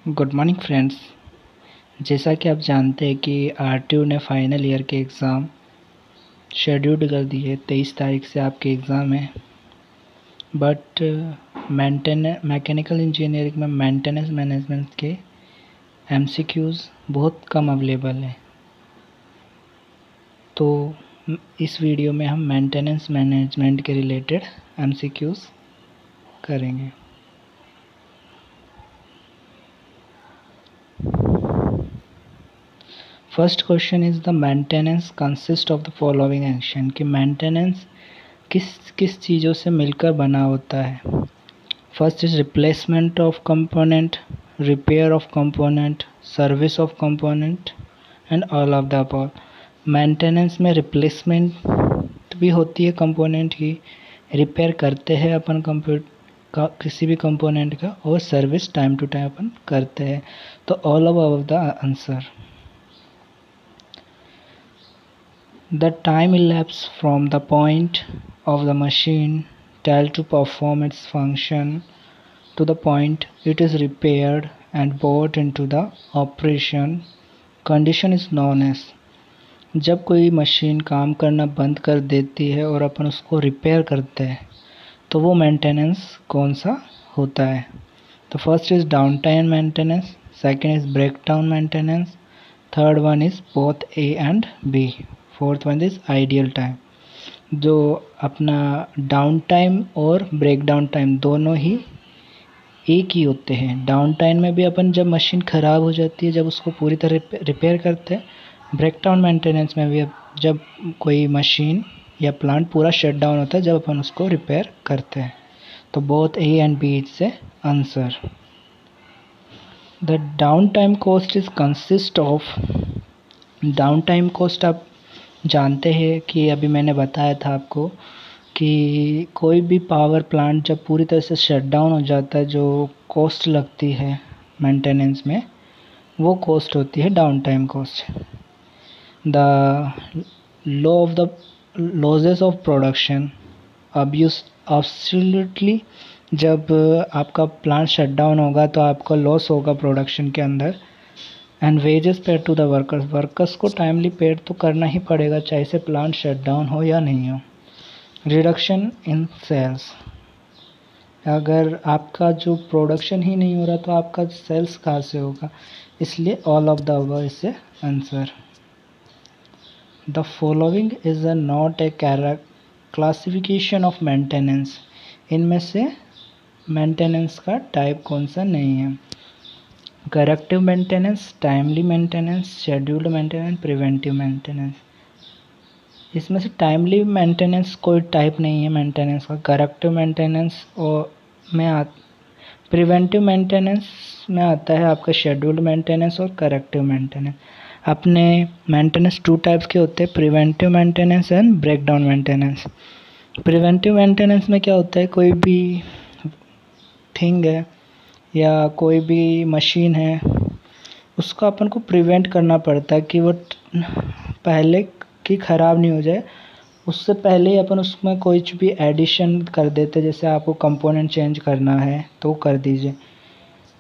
Good morning friends. जैसा कि आप जानते हैं कि आरटीयू ने फाइनल ईयर के एग्ज़ाम शेड्यूल्ड कर दिए। 23 तारीख से आपके एग्ज़ाम है। बट मैकेनिकल इंजीनियरिंग में मेंटेनेंस मैनेजमेंट के एमसीक्यूज़ बहुत कम अवेलेबल है। तो इस वीडियो में हम मेंटेनेंस मैनेजमेंट के रिलेटेड एमसीक्यूज़ करेंगे। First question is the maintenance consist of the following action कि मेंटेनेंस किस किस चीज़ों से मिलकर बना होता है। First is replacement of component, repair of component, service of component and all of the above. Maintenance में रिप्लेसमेंट भी होती है कंपोनेंट की, रिपेयर करते हैं अपन का किसी भी कंपोनेंट का, और सर्विस टाइम टू टाइम अपन करते हैं। तो all of the answer. The time elapsed from the point of the machine tell to perform its function to the point it is repaired and brought into the operation condition is known as। जब कोई machine काम करना बंद कर देती है और अपन उसको रिपेयर करते हैं तो वो मेंटेनेंस कौन सा होता है। तो first is down time maintenance, second is break down maintenance, third one is both A and B, fourth one is ideal time. जो अपना डाउन टाइम और ब्रेक डाउन टाइम दोनों ही एक ही होते हैं। डाउन टाइम में भी अपन जब मशीन ख़राब हो जाती है, जब उसको पूरी तरह रिपेयर करते हैं। ब्रेक डाउन मेंटेनेंस में भी जब कोई मशीन या प्लांट पूरा शट डाउन होता है, जब अपन उसको रिपेयर करते हैं। तो both A and B is से answer. The down time cost is consist of. Down time cost आप जानते हैं कि अभी मैंने बताया था आपको कि कोई भी पावर प्लांट जब पूरी तरह से शट डाउन हो जाता है, जो कॉस्ट लगती है मेंटेनेंस में, वो कॉस्ट होती है down time cost. The law of the losses of production absolutely, जब आपका प्लांट शट डाउन होगा तो आपका लॉस होगा प्रोडक्शन के अंदर। And wages paid to the workers को टाइमली पेड तो करना ही पड़ेगा, चाहे से प्लांट शट डाउन हो या नहीं हो। रिडक्शन इन सेल्स, अगर आपका जो प्रोडक्शन ही नहीं हो रहा तो आपका सेल्स कहाँ से होगा, इसलिए all of the above is the answer. The following is not a classification of maintenance, इनमें से मेंटेनेंस का टाइप कौन सा नहीं है। Corrective maintenance, timely maintenance, scheduled maintenance, preventive maintenance. इसमें से टाइमली मेंटेनेंस कोई टाइप नहीं है मेंटेनेंस का। करेक्टिव मेंटेनेंस और प्रिवेंटिव मेंटेनेंस में आता है आपका शेड्यूल्ड मेंटेनेंस और करेक्टिव मेंटेनेंस। अपने मेंटेनेंस टू टाइप्स के होते हैं, preventive maintenance and break down maintenance. Preventive maintenance में क्या होता है, कोई भी थिंग है या कोई भी मशीन है, उसको अपन को प्रिवेंट करना पड़ता है कि वो पहले कि ख़राब नहीं हो जाए। उससे पहले ही अपन उसमें कुछ भी एडिशन कर देते, जैसे आपको कंपोनेंट चेंज करना है तो कर दीजिए,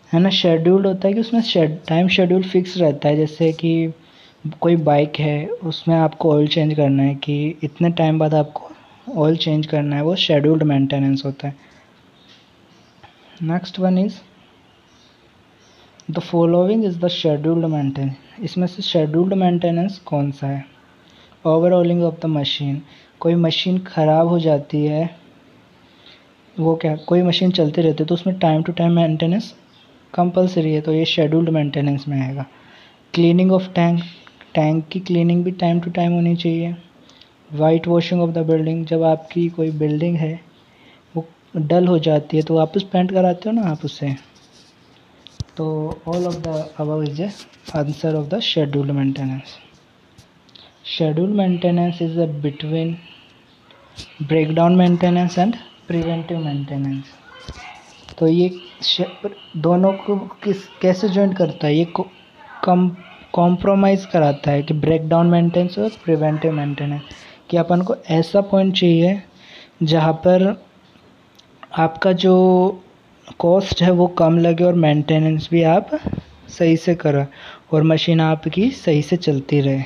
है ना। शेड्यूल्ड होता है कि उसमें टाइम शेड्यूल फिक्स रहता है, जैसे कि कोई बाइक है उसमें आपको ऑयल चेंज करना है कि इतने टाइम बाद आपको ऑयल चेंज करना है, वो शेड्यूल्ड मेंटेनेंस होता है। Next one is the following is the scheduled maintenance, इसमें से शेड्यूल्ड मेंटेनेंस कौन सा है। ओवरऑलिंग ऑफ द मशीन, कोई मशीन ख़राब हो जाती है, वो क्या, कोई मशीन चलती रहती है तो उसमें time to time maintenance compulsory है, तो ये शेड्यूल्ड मेंटेनेंस में आएगा। क्लीनिंग ऑफ टैंक, टैंक की क्लीनिंग भी टाइम टू टाइम होनी चाहिए। White washing of the building, जब आपकी कोई बिल्डिंग है वो डल हो जाती है तो वापस पेंट कराते हो ना आप उससे। तो all of the above is the answer of the scheduled maintenance. Scheduled maintenance is a between breakdown maintenance and preventive maintenance। तो ये दोनों को कैसे जॉइंट करता है, ये कॉम्प्रोमाइज़ कराता है कि ब्रेकडाउन मेंटेनेंस और प्रिवेंटिव मेंटेनेंस, कि अपन को ऐसा पॉइंट चाहिए जहाँ पर आपका जो कॉस्ट है वो कम लगे और मेंटेनेंस भी आप सही से करें और मशीन आपकी सही से चलती रहे।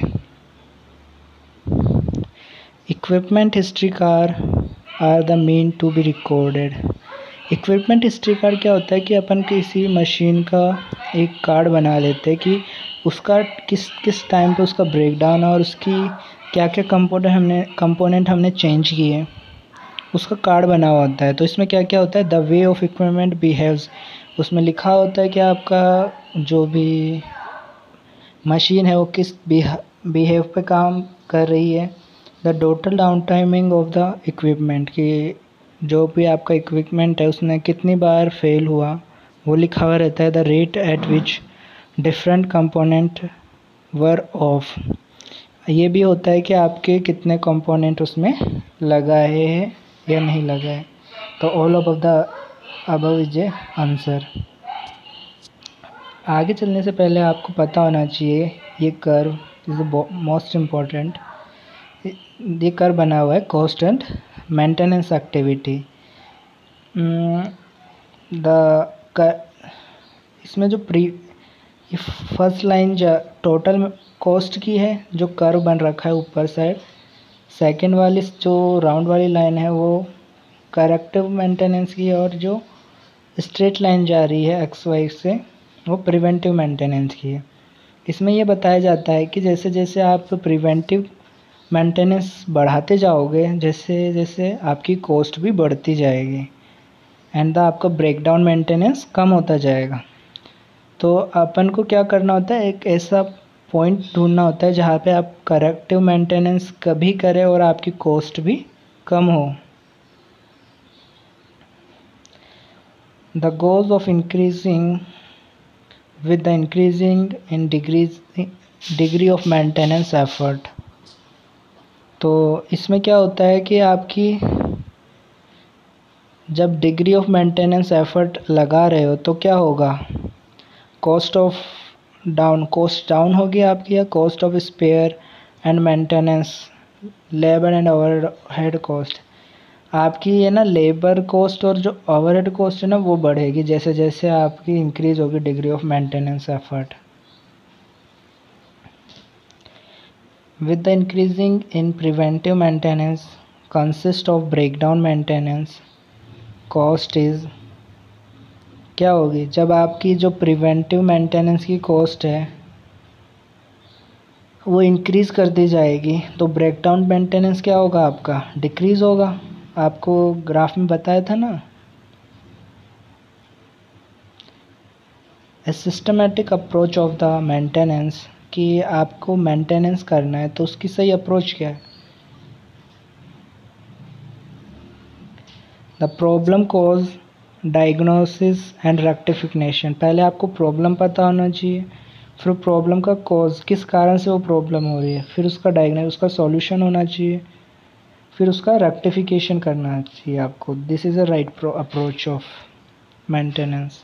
Equipment history card are the mean to be recorded. Equipment history card क्या होता है कि अपन किसी मशीन का एक कार्ड बना लेते हैं कि उसका किस किस टाइम पे उसका ब्रेकडाउन और उसकी क्या क्या कंपोनेंट हमने चेंज किए, उसका कार्ड बना हुआ होता है। तो इसमें क्या क्या होता है, the way of equipment behaves, उसमें लिखा होता है कि आपका जो भी मशीन है वो किस बिहेव पे काम कर रही है। The total down timing of the equipment, कि जो भी आपका इक्विपमेंट है उसने कितनी बार फेल हुआ वो लिखा हुआ रहता है। The rate at which different component were of, ये भी होता है कि आपके कितने कंपोनेंट उसमें लगाए हैं या नहीं लगाए। तो all of the above is A answer. आगे चलने से पहले आपको पता होना चाहिए ये कर्व इज मोस्ट इम्पॉर्टेंट। ये कर्व बना हुआ है कॉस्ट एंड मेंटेनेंस एक्टिविटी। इसमें जो फर्स्ट लाइन जो टोटल कॉस्ट की है जो कर्व बन रखा है ऊपर साइड, सेकंड वाली जो राउंड वाली लाइन है वो करेक्टिव मेंटेनेंस की है और जो स्ट्रेट लाइन जा रही है एक्स वाई से वो प्रिवेंटिव मेंटेनेंस की है। इसमें ये बताया जाता है कि जैसे जैसे आप प्रिवेंटिव मेंटेनेंस बढ़ाते जाओगे जैसे जैसे आपकी कॉस्ट भी बढ़ती जाएगी एंड आपका ब्रेकडाउन मेंटेनेंस कम होता जाएगा। तो अपन को क्या करना होता है, एक ऐसा पॉइंट ढूंढना होता है जहाँ पे आप करेक्टिव मेंटेनेंस कभी करें और आपकी कॉस्ट भी कम हो। The goals of increasing with the increasing in degree of maintenance effort। तो इसमें क्या होता है कि आपकी जब डिग्री ऑफ मेंटेनेंस एफर्ट लगा रहे हो तो क्या होगा, कॉस्ट डाउन होगी आपकी, या cost of spare and maintenance, labour and overhead cost आपकी है ना, लेबर कॉस्ट और जो ओवरहेड कॉस्ट है ना वो बढ़ेगी जैसे जैसे आपकी इंक्रीज होगी degree of maintenance effort. With the increasing in preventive maintenance consist of breakdown maintenance cost is, क्या होगी, जब आपकी जो प्रिवेंटिव मेंटेनेंस की कॉस्ट है वो इंक्रीज़ कर दी जाएगी तो ब्रेकडाउन मेंटेनेंस क्या होगा आपका, डिक्रीज़ होगा। आपको ग्राफ में बताया था ना। A systematic approach of the maintenance, कि आपको मेंटेनेंस करना है तो उसकी सही अप्रोच क्या है। The problem cause diagnosis and rectification, पहले आपको प्रॉब्लम पता होना चाहिए, फिर प्रॉब्लम का कॉज किस कारण से वो प्रॉब्लम हो रही है, फिर उसका डायग्नोसिस, उसका सॉल्यूशन होना चाहिए, फिर उसका रेक्टिफिकेशन करना चाहिए आपको। This is a right approach of maintenance.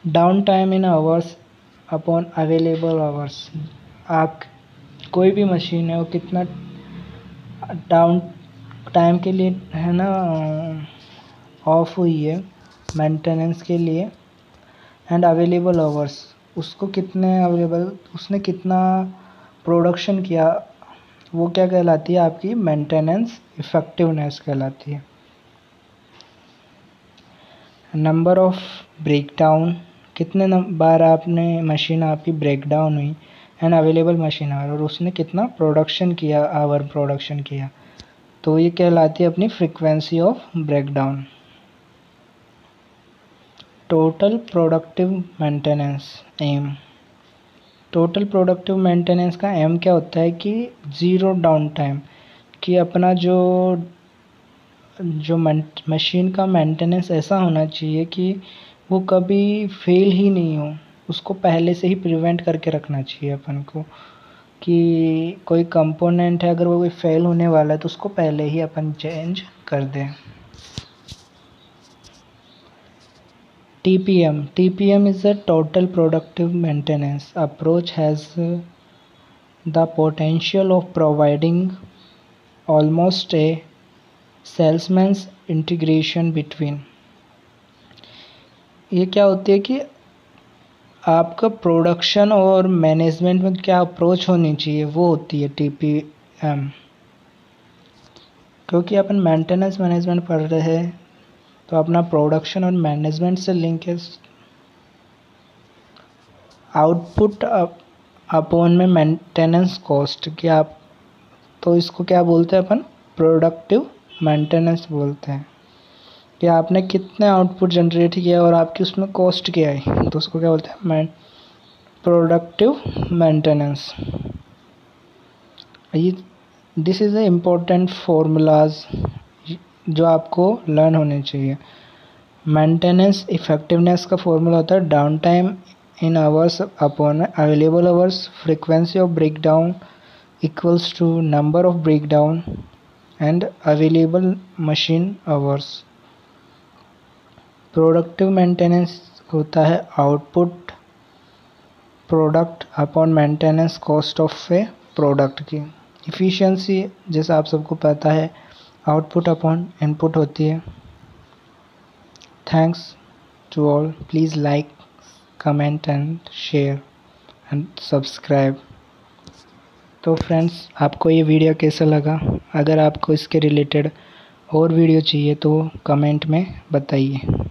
Down time in hours upon available hours, आप कोई भी मशीन है वो कितना डाउन टाइम के लिए है ना ऑफ हुई है मेंटेनेंस के लिए, एंड अवेलेबल आवर्स उसको कितने अवेलेबल, उसने कितना प्रोडक्शन किया, वो क्या कहलाती है आपकी मेंटेनेंस इफ़ेक्टिवनेस कहलाती है। नंबर ऑफ ब्रेकडाउन, कितने बार आपने मशीन आपकी ब्रेकडाउन हुई, एंड अवेलेबल मशीन आवर, और उसने कितना प्रोडक्शन किया, आवर प्रोडक्शन किया, तो ये कहलाती है अपनी frequency of breakdown. Total productive maintenance M, total productive maintenance का एम क्या होता है कि ज़ीरो डाउन टाइम, कि अपना जो मशीन का मेंटेनेंस ऐसा होना चाहिए कि वो कभी फेल ही नहीं हो, उसको पहले से ही प्रिवेंट करके रखना चाहिए अपन को, कि कोई कंपोनेंट है अगर वो कोई फेल होने वाला है तो उसको पहले ही अपन चेंज कर दें। TPM is a total productive maintenance approach, has the potential of providing almost a salesman's integration between ये क्या होती है कि आपका प्रोडक्शन और मैनेजमेंट में क्या अप्रोच होनी चाहिए वो होती है TPM। क्योंकि अपन मेंटेनेंस मैनेजमेंट पढ़ रहे हैं तो अपना प्रोडक्शन और मैनेजमेंट से लिंक है। आउटपुट अपॉन में मेंटेनेंस कॉस्ट क्या आप, तो इसको क्या बोलते हैं अपन, प्रोडक्टिव मेंटेनेंस बोलते हैं कि आपने कितने आउटपुट जनरेट किया और आपकी उसमें कॉस्ट क्या आई, तो उसको क्या बोलते हैं, प्रोडक्टिव मेंटेनेंस। ये this is a important formulas जो आपको लर्न होने चाहिए। मेंटेनेंस इफेक्टिवनेस का फॉर्मूला होता है down time in hours upon available hours, frequency of breakdown equals to number of breakdown and available machine hours. Productive maintenance होता है output product upon maintenance cost of a product की। Efficiency जैसा आप सबको पता है आउटपुट अपॉन इनपुट होती है। Thanks to all, please like, comment and share and subscribe. तो फ्रेंड्स, आपको ये वीडियो कैसा लगा? अगर आपको इसके रिलेटेड और वीडियो चाहिए तो कमेंट में बताइए।